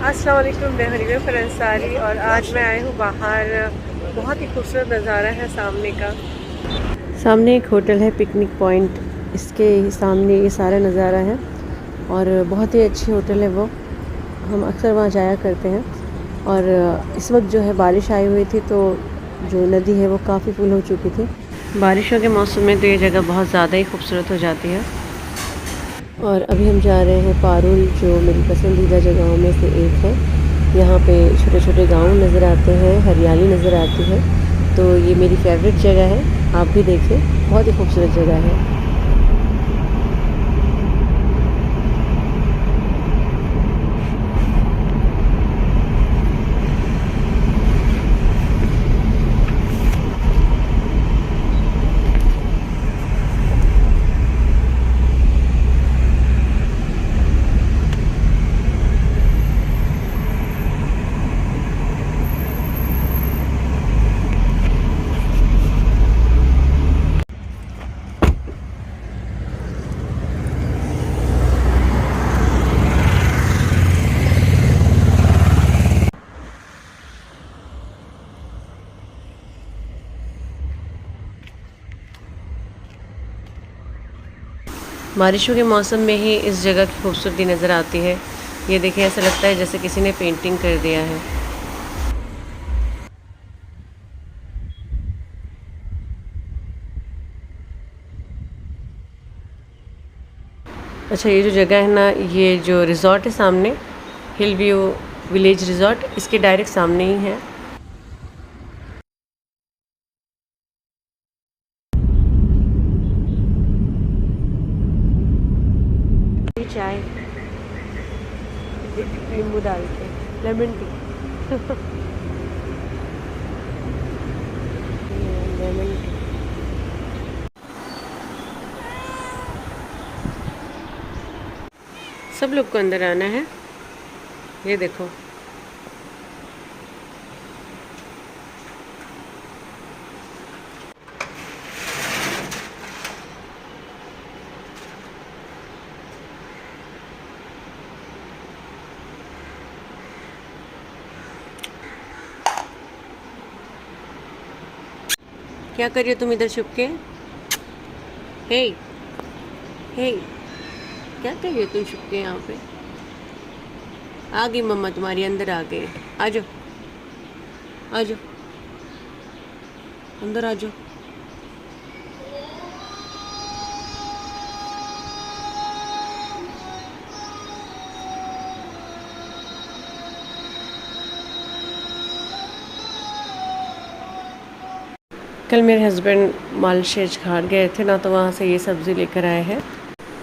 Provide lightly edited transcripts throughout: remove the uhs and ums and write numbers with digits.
अस्सलाम वालेकुम, मैं हनीफा फरंसारी और आज मैं आई हूँ बाहर। बहुत ही खूबसूरत नज़ारा है सामने का। सामने एक होटल है पिकनिक पॉइंट, इसके सामने ये सारा नज़ारा है और बहुत ही अच्छी होटल है वो। हम अक्सर वहाँ जाया करते हैं और इस वक्त जो है बारिश आई हुई थी तो जो नदी है वो काफ़ी फुल हो चुकी थी। बारिशों के मौसम में तो ये जगह बहुत ज़्यादा ही खूबसूरत हो जाती है। और अभी हम जा रहे हैं पारुल, जो मेरी पसंदीदा जगहों में से एक है। यहाँ पे छोटे छोटे गांव नज़र आते हैं, हरियाली नज़र आती है, तो ये मेरी फेवरेट जगह है। आप भी देखें, बहुत ही खूबसूरत जगह है। बारिशों के मौसम में ही इस जगह की खूबसूरती नज़र आती है। ये देखें, ऐसा लगता है जैसे किसी ने पेंटिंग कर दिया है। अच्छा, ये जो जगह है ना, ये जो रिज़ॉर्ट है सामने, हिल व्यू विलेज रिज़ॉर्ट, इसके डायरेक्ट सामने ही है। चाय नींबू डाल के, लेमन टी। Lemon tea. सब लोग को अंदर आना है। ये देखो, क्या कर रही हो तुम इधर छुप के? हे हे, क्या कर रही हो तुम छुप के यहाँ पे? आ गई मम्मा तुम्हारी, अंदर आ गई। आ जाओ, आ जाओ, अंदर आ जाओ। कल मेरे हस्बैंड मालशेज घाट गए थे ना, तो वहाँ से ये सब्ज़ी लेकर आए हैं।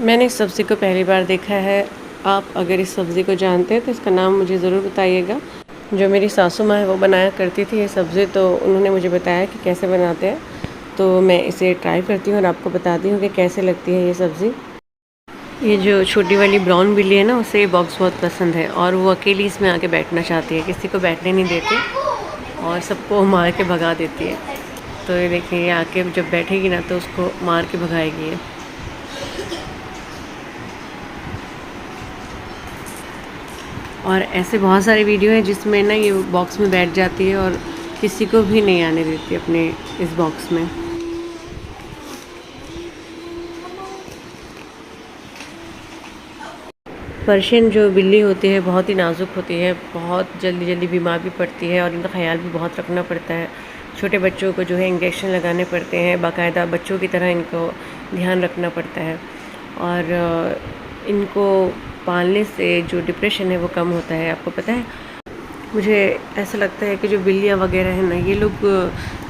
मैंने इस सब्ज़ी को पहली बार देखा है। आप अगर इस सब्ज़ी को जानते हैं तो इसका नाम मुझे ज़रूर बताइएगा। जो मेरी सासू माँ है वो बनाया करती थी ये सब्ज़ी, तो उन्होंने मुझे बताया कि कैसे बनाते हैं, तो मैं इसे ट्राई करती हूँ और आपको बताती हूँ कि कैसे लगती है ये सब्ज़ी। ये जो छोटी वाली ब्राउन बिल्ली है ना, उसे ये बॉक्स बहुत पसंद है और वो अकेली इसमें आके बैठना चाहती है, किसी को बैठने नहीं देती और सबको मार के भगा देती है। तो ये देखिए, ये आके जब बैठेगी ना तो उसको मार के भगाएगी ये। और ऐसे बहुत सारे वीडियो हैं जिसमें ना ये बॉक्स में बैठ जाती है और किसी को भी नहीं आने देती अपने इस बॉक्स में। पर्शियन जो बिल्ली होती है बहुत ही नाजुक होती है, बहुत जल्दी जल्दी बीमार भी पड़ती है और इनका ख्याल भी बहुत रखना पड़ता है। छोटे बच्चों को जो है इंजेक्शन लगाने पड़ते हैं, बाकायदा बच्चों की तरह इनको ध्यान रखना पड़ता है। और इनको पालने से जो डिप्रेशन है वो कम होता है। आपको पता है, मुझे ऐसा लगता है कि जो बिल्लियाँ वगैरह हैं ना, ये लोग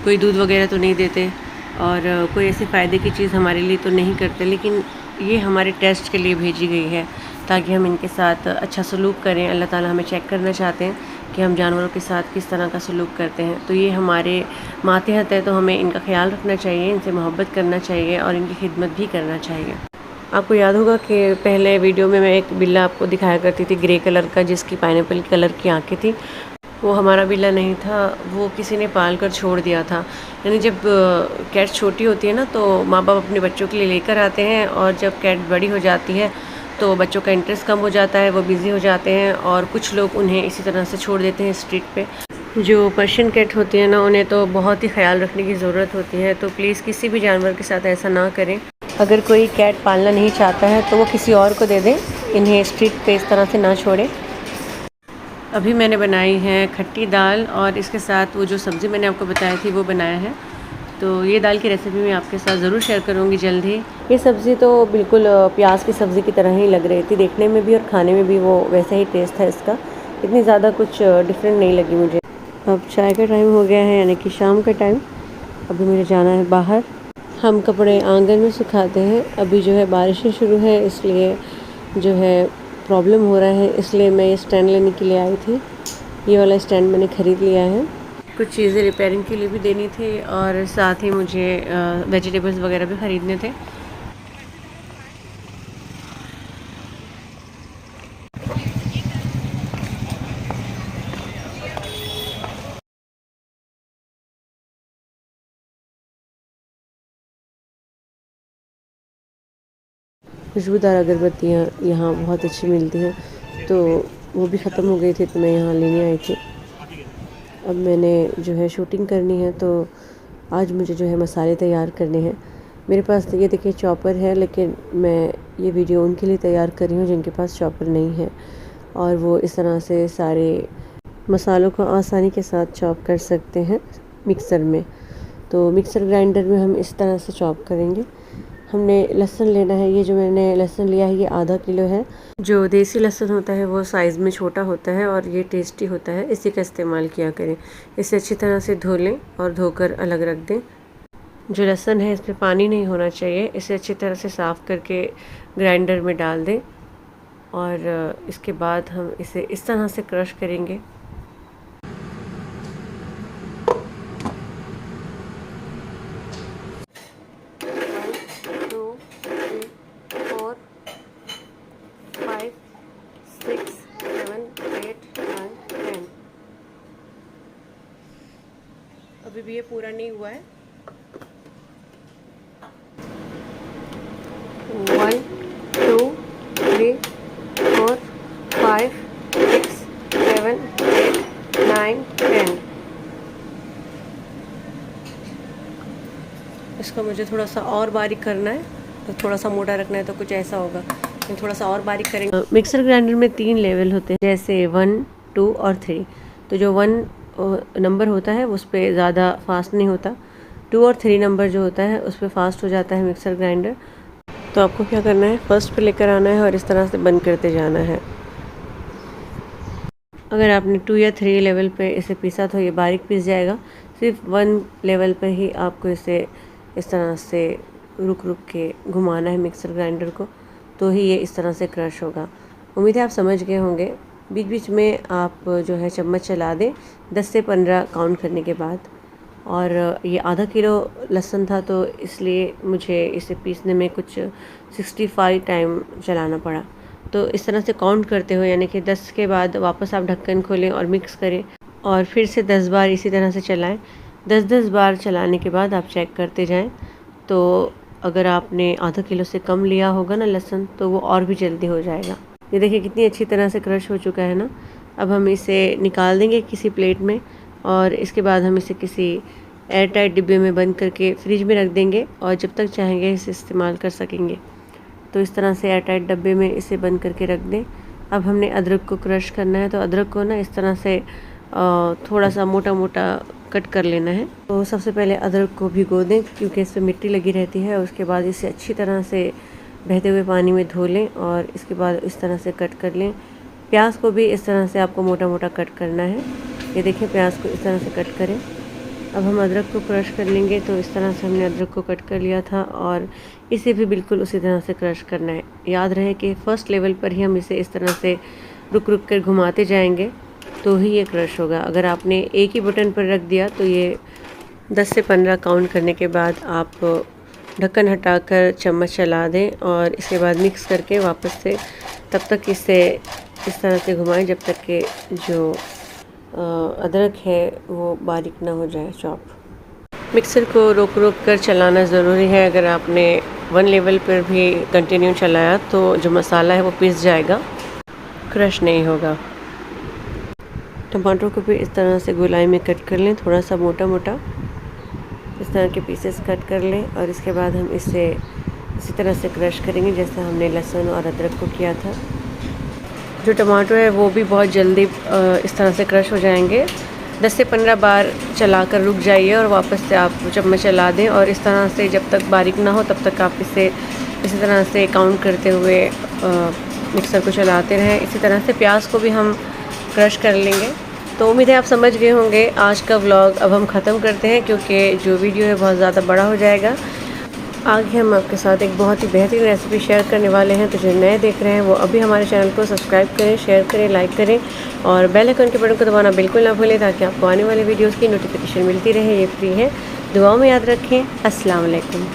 कोई दूध वगैरह तो नहीं देते और कोई ऐसे फ़ायदे की चीज़ हमारे लिए तो नहीं करते, लेकिन ये हमारे टेस्ट के लिए भेजी गई है ताकि हम इनके साथ अच्छा सलूक करें। अल्लाह ताला हमें चेक करना चाहते हैं कि हम जानवरों के साथ किस तरह का सलूक करते हैं। तो ये हमारे मातहत है, तो हमें इनका ख्याल रखना चाहिए, इनसे मोहब्बत करना चाहिए और इनकी खिदमत भी करना चाहिए। आपको याद होगा कि पहले वीडियो में मैं एक बिल्ला आपको दिखाया करती थी ग्रे कलर का, जिसकी पाइनएप्पल कलर की आंखें थी। वो हमारा बिल्ला नहीं था, वो किसी ने पाल कर छोड़ दिया था। यानी जब कैट छोटी होती है ना, तो माँ बाप अपने बच्चों के लिए लेकर आते हैं और जब कैट बड़ी हो जाती है तो बच्चों का इंटरेस्ट कम हो जाता है, वो बिज़ी हो जाते हैं और कुछ लोग उन्हें इसी तरह से छोड़ देते हैं स्ट्रीट पे। जो पर्शियन कैट होती है ना, उन्हें तो बहुत ही ख्याल रखने की ज़रूरत होती है, तो प्लीज़ किसी भी जानवर के साथ ऐसा ना करें। अगर कोई कैट पालना नहीं चाहता है तो वो किसी और को दे दें, इन्हें स्ट्रीट पे इस तरह से ना छोड़ें। अभी मैंने बनाई है खट्टी दाल और इसके साथ वो जो सब्ज़ी मैंने आपको बताई थी वो बनाया है। तो ये दाल की रेसिपी मैं आपके साथ ज़रूर शेयर करूँगी जल्द ही। ये सब्ज़ी तो बिल्कुल प्याज की सब्ज़ी की तरह ही लग रही थी देखने में भी, और खाने में भी वो वैसा ही टेस्ट था इसका। इतनी ज़्यादा कुछ डिफरेंट नहीं लगी मुझे। अब चाय का टाइम हो गया है, यानी कि शाम का टाइम। अभी मुझे जाना है बाहर। हम कपड़े आंगन में सुखाते हैं। अभी जो है बारिशें शुरू है, इसलिए जो है प्रॉब्लम हो रहा है, इसलिए मैं ये स्टैंड लेने के लिए आई थी। ये वाला स्टैंड मैंने ख़रीद लिया है। कुछ चीज़ें रिपेयरिंग के लिए भी देनी थी और साथ ही मुझे वेजिटेबल्स वगैरह भी ख़रीदने थे। खुशबूदार अगरबत्तियाँ यहाँ बहुत अच्छी मिलती हैं, तो वो भी ख़त्म हो गई थी तो मैं यहाँ लेने आई थी। अब मैंने जो है शूटिंग करनी है, तो आज मुझे जो है मसाले तैयार करने हैं। मेरे पास तो ये देखिए चॉपर है, लेकिन मैं ये वीडियो उनके लिए तैयार कर रही हूँ जिनके पास चॉपर नहीं है और वो इस तरह से सारे मसालों को आसानी के साथ चॉप कर सकते हैं मिक्सर में। तो मिक्सर ग्राइंडर में हम इस तरह से चॉप करेंगे। हमने लहसुन लेना है। ये जो मैंने लहसुन लिया है ये आधा किलो है। जो देसी लहसुन होता है वो साइज़ में छोटा होता है और ये टेस्टी होता है, इसी का इस्तेमाल किया करें। इसे अच्छी तरह से धो लें और धोकर अलग रख दें। जो लहसुन है इसमें पानी नहीं होना चाहिए। इसे अच्छी तरह से साफ़ करके ग्राइंडर में डाल दें और इसके बाद हम इसे इस तरह से क्रश करेंगे। अभी भी ये पूरा नहीं हुआ है। 1 2 3 4 5 6 7 8 9 10। इसको मुझे थोड़ा सा और बारीक करना है, तो थोड़ा सा मोटा रखना है, तो कुछ ऐसा होगा। थोड़ा सा और बारीक करेंगे। मिक्सर ग्राइंडर में 3 लेवल होते हैं, जैसे 1 2 और 3। तो जो 1 नंबर होता है उस पर ज़्यादा फास्ट नहीं होता। 2 और 3 नंबर जो होता है उस पर फास्ट हो जाता है मिक्सर ग्राइंडर। तो आपको क्या करना है, फर्स्ट पे लेकर आना है और इस तरह से बंद करते जाना है। अगर आपने 2 या 3 लेवल पे इसे पीसा तो ये बारीक पीस जाएगा। सिर्फ 1 लेवल पे ही आपको इसे इस तरह से रुक रुक के घुमाना है मिक्सर ग्राइंडर को, तो ही ये इस तरह से क्रश होगा। उम्मीद है आप समझ गए होंगे। बीच बीच में आप जो है चम्मच चला दें 10 से 15 काउंट करने के बाद। और ये आधा किलो लहसुन था, तो इसलिए मुझे इसे पीसने में कुछ 65 टाइम चलाना पड़ा। तो इस तरह से काउंट करते हुए, यानी कि 10 के बाद वापस आप ढक्कन खोलें और मिक्स करें और फिर से 10 बार इसी तरह से चलाएं। 10-10 बार चलाने के बाद आप चेक करते जाएं। तो अगर आपने आधा किलो से कम लिया होगा ना लहसुन, तो वो और भी जल्दी हो जाएगा। ये देखिए कितनी अच्छी तरह से क्रश हो चुका है ना। अब हम इसे निकाल देंगे किसी प्लेट में और इसके बाद हम इसे किसी एयर टाइट डिब्बे में बंद करके फ्रिज में रख देंगे और जब तक चाहेंगे इसे इस्तेमाल कर सकेंगे। तो इस तरह से एयर टाइट डब्बे में इसे बंद करके रख दें। अब हमने अदरक को क्रश करना है, तो अदरक को ना इस तरह से थोड़ा सा मोटा मोटा कट कर लेना है। तो सबसे पहले अदरक को भिगो दें, क्योंकि इसमें मिट्टी लगी रहती है। उसके बाद इसे अच्छी तरह से बहते हुए पानी में धो लें और इसके बाद इस तरह से कट कर लें। प्याज को भी इस तरह से आपको मोटा मोटा कट करना है। ये देखिए प्याज को इस तरह से कट करें। अब हम अदरक को क्रश कर लेंगे। तो इस तरह से हमने अदरक को कट कर लिया था और इसे भी बिल्कुल उसी तरह से क्रश करना है। याद रहे कि फर्स्ट लेवल पर ही हम इसे इस तरह से रुक रुक कर घुमाते जाएंगे, तो ही ये क्रश होगा। अगर आपने एक ही बटन पर रख दिया तो ये 10 से 15 काउंट करने के बाद आप ढक्कन हटाकर चम्मच चला दें और इसके बाद मिक्स करके वापस से तब तक इसे इस तरह से घुमाएं जब तक कि जो अदरक है वो बारीक ना हो जाए चॉप। मिक्सर को रोक रोक कर चलाना ज़रूरी है। अगर आपने 1 लेवल पर भी कंटिन्यू चलाया तो जो मसाला है वो पिस जाएगा, क्रश नहीं होगा। टमाटर को भी इस तरह से गोलाई में कट कर लें, थोड़ा सा मोटा मोटा इस तरह के पीसेस कट कर लें और इसके बाद हम इसे इसी तरह से क्रश करेंगे जैसे हमने लहसुन और अदरक को किया था। जो टमाटर है वो भी बहुत जल्दी इस तरह से क्रश हो जाएंगे। 10 से 15 बार चलाकर रुक जाइए और वापस से आप चम्मच चला दें और इस तरह से जब तक बारीक ना हो तब तक आप इसे इसी तरह से काउंट करते हुए मिक्सर को चलाते रहें। इसी तरह से प्याज को भी हम क्रश कर लेंगे। तो उम्मीद है आप समझ गए होंगे। आज का व्लॉग अब हम ख़त्म करते हैं क्योंकि जो वीडियो है बहुत ज़्यादा बड़ा हो जाएगा। आगे हम आपके साथ एक बहुत ही बेहतरीन रेसिपी शेयर करने वाले हैं, तो जो नए देख रहे हैं वो अभी हमारे चैनल को सब्सक्राइब करें, शेयर करें, लाइक करें और बेल आइकन के बटन को दबाना बिल्कुल ना भूलें ताकि आपको आने वाले वीडियोस की नोटिफिकेशन मिलती रहे। ये फ्री है, दुआओं में याद रखें। अस्सलाम वालेकुम।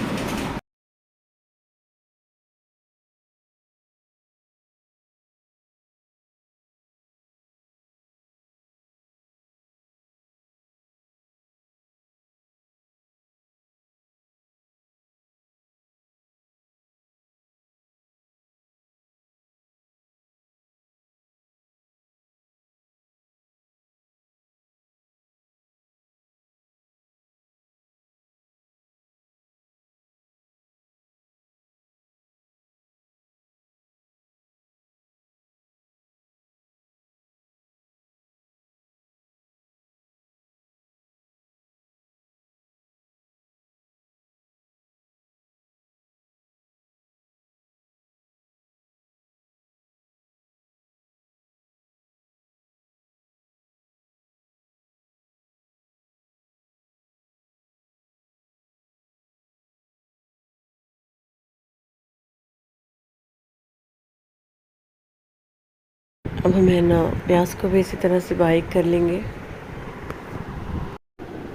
अब हम है ना प्याज को भी इसी तरह से बारीक कर लेंगे।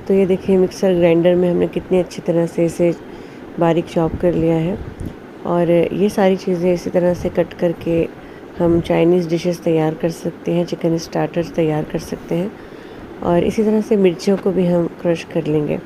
तो ये देखिए मिक्सर ग्राइंडर में हमने कितनी अच्छी तरह से इसे बारीक चॉप कर लिया है और ये सारी चीज़ें इसी तरह से कट करके हम चाइनीज़ डिशेस तैयार कर सकते हैं, चिकन स्टार्टर्स तैयार कर सकते हैं और इसी तरह से मिर्चियों को भी हम क्रश कर लेंगे।